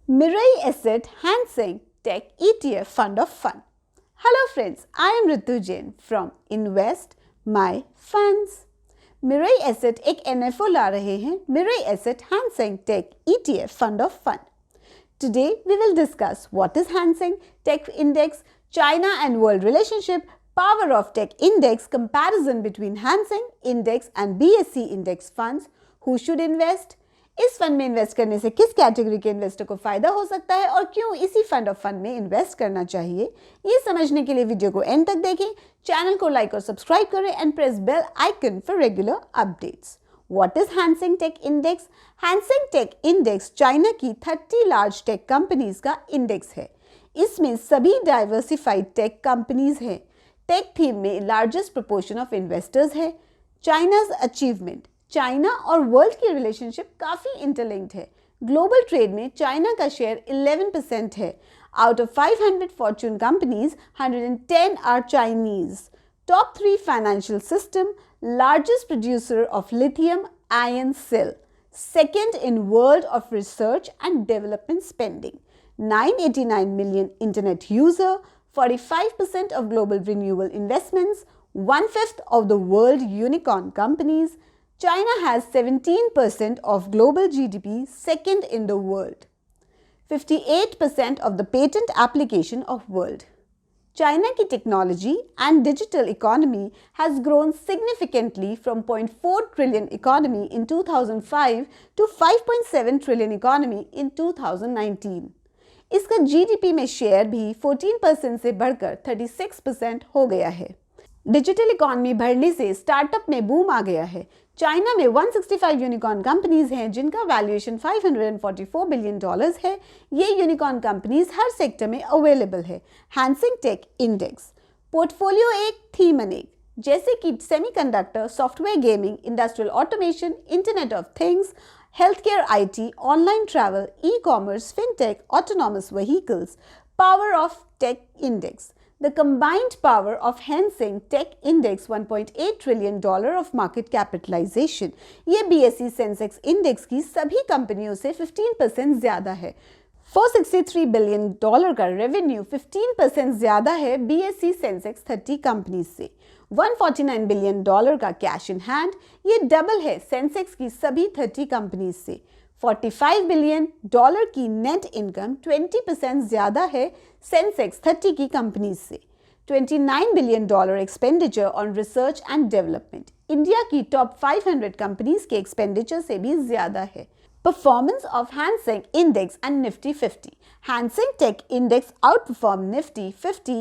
Mirae Asset Seng Tech ETF Fund of Fun. Hello friends, I am Ritu Jain from InvestMyFunds. Mirae Asset एक NFO ला रहे हैं, Mirae Asset Seng Tech ETF Fund of Fun. Today we will discuss what is Seng Tech Index, China and world relationship, power of tech index, comparison between Seng Index and BSE Index funds, who should invest, इस fund में invest करने से किस category के investor को फायदा हो सकता है और क्यों इसी फंड ऑफ फंड में इन्वेस्ट करना चाहिए, ये समझने के लिए वीडियो को एंड तक देखें, चैनल को लाइक और सब्सक्राइब करें and press bell icon for regular updates. What is Hang Seng tech index? Hang Seng tech index China की 30 लार्ज टेक कंपनीज का इंडेक्स है. इसमें सभी डाइवर्सिफाइड टेक कंपनीज हैं. टेक थीम में लार्जेस्ट प्रोपोर्शन ऑफ इन्वेस्टर्स है. चाइनाज अचीवमेंट, चाइना और वर्ल्ड की रिलेशनशिप काफ़ी इंटरलिंक्ड है. ग्लोबल ट्रेड में चाइना का शेयर 11% है. Out of 500 Fortune companies, 110 are Chinese. Top 3 financial system, largest producer of lithium ion cell, second in world of research and development spending, 989 million internet user, 45% of global renewable investments, 1/5 of the world unicorn companies. China has 17% of global GDP, second in the world. 58% of the patent application of world. China की technology and digital economy has grown significantly from 0.4 trillion economy in 2005 to 5.7 trillion economy in 2019. इसका GDP में share भी 14% से बढ़कर 36% हो गया है. Digital economy बढ़ने से स्टार्टअप में बूम आ गया है. चाइना में 165 यूनिकॉर्न कंपनीज हैं जिनका वैल्यूएशन $544 बिलियन है. ये यूनिकॉर्न कंपनीज हर सेक्टर में अवेलेबल है. हैंसेंग टेक इंडेक्स पोर्टफोलियो एक, थीम अनेक, जैसे कि semiconductor, software, gaming, industrial automation, internet of things, healthcare, IT, online travel, e-commerce, fintech, autonomous vehicles. Power of tech index, the combined power of Seng Tech Index, $1.8 trillion of market capitalization. ये BSE Sensex Index की सभी कंपनियों से 15% ज़्यादा है. $463 billion का revenue 15% ज़्यादा है BSE Sensex 30 कंपनीज से. $149 बिलियन का कैश इन हैंड, ये डबल है सेंसेक्स की सभी 30 कंपनीज से. $45 बिलियन की नेट इनकम 20% ज़्यादा है सेंसेक्स 30 की कंपनीज से. $29 billion expenditure on research and development, India की टॉप 500 कंपनीज के एक्सपेंडिचर से भी ज़्यादा है. Performance of Seng Index and Nifty 50. Seng Tech Index outperformed Nifty 50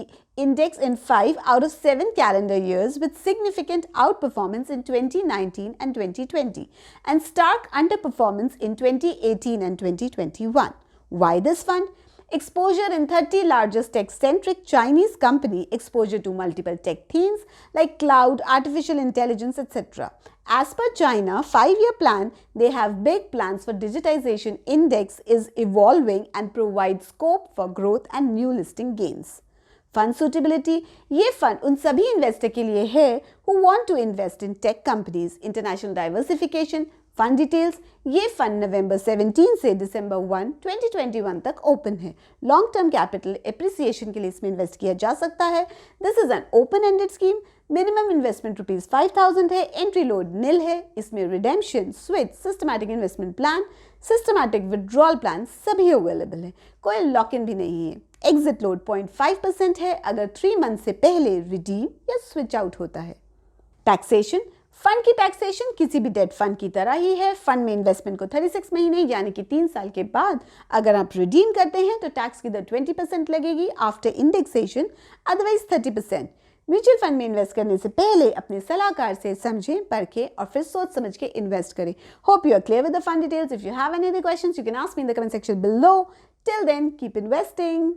Index in 5 out of 7 calendar years with significant outperformance in 2019 and 2020 and stark underperformance in 2018 and 2021. Why this fund? Exposure in 30 largest tech-centric Chinese company, exposure to multiple tech themes like cloud, artificial intelligence, etc. As per China 5-year plan, they have big plans for digitization. Index is evolving and provides scope for growth and new listing gains. Fund suitability, ये fund उन सभी investor के लिए है who want to invest in tech companies. International diversification. Fund details, ये fund नवंबर 17 से दिसंबर 1, 2021 तक open है. लॉन्ग टर्म कैपिटल एप्रिसिएशन के लिए इसमें इन्वेस्ट किया जा सकता है. This is an open ended scheme. Minimum investment ₹5,000 है. एंट्री लोड निल है. इसमें redemption, switch, systematic investment plan, systematic withdrawal plan सभी अवेलेबल है. कोई लॉक इन भी नहीं है. एग्जिट लोड 0.5% है अगर 3 मंथ से पहले रिडीम या स्विच आउट होता है. टैक्सेशन, फंड की टैक्सेशन किसी भी डेट फंड की तरह ही है. फंड में इन्वेस्टमेंट को 36 महीने यानी कि 3 साल के बाद अगर आप रिडीम करते हैं तो टैक्स की दर 20% लगेगी after indexation, otherwise 30%. Mutual fund में इन्वेस्ट करने से पहले अपने सलाहकार से समझें, परखें और फिर सोच समझ के इन्वेस्ट करें. Hope you are clear with the fund details. If you have any other questions you can ask me in the comment section below. Till then keep investing.